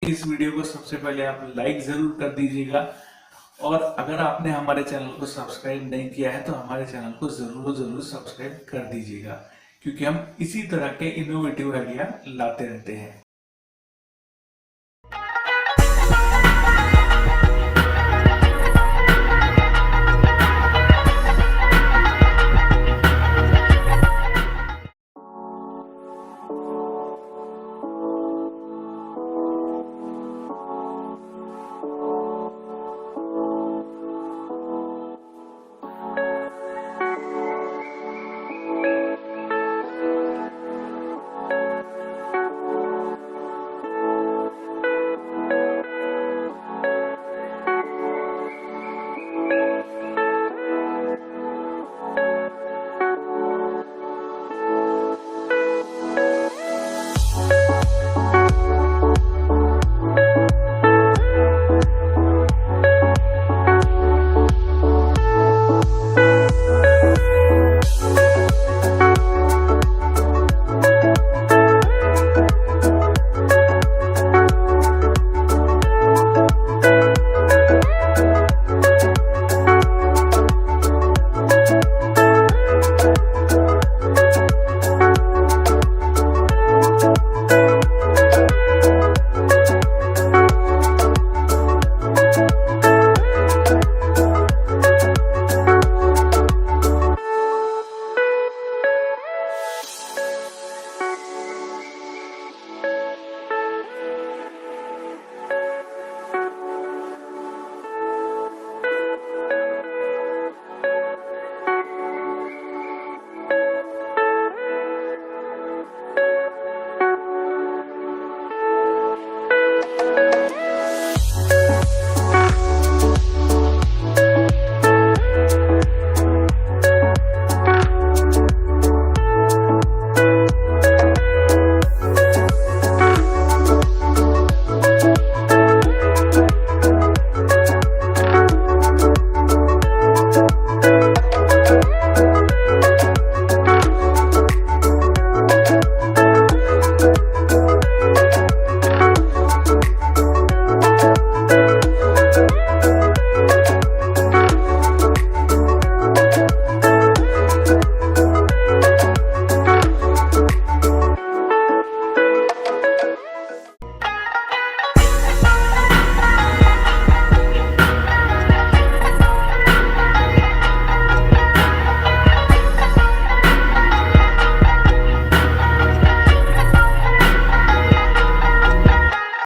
इस video को सबसे पहले आप लाइक जरूर कर दीजिएगा, और अगर आपने हमारे चैनल को सब्सक्राइब नहीं किया है तो हमारे चैनल को जरूर सब्सक्राइब कर दीजिएगा, क्योंकि हम इसी तरह के इनोवेटिव आइडिया लाते रहते हैं।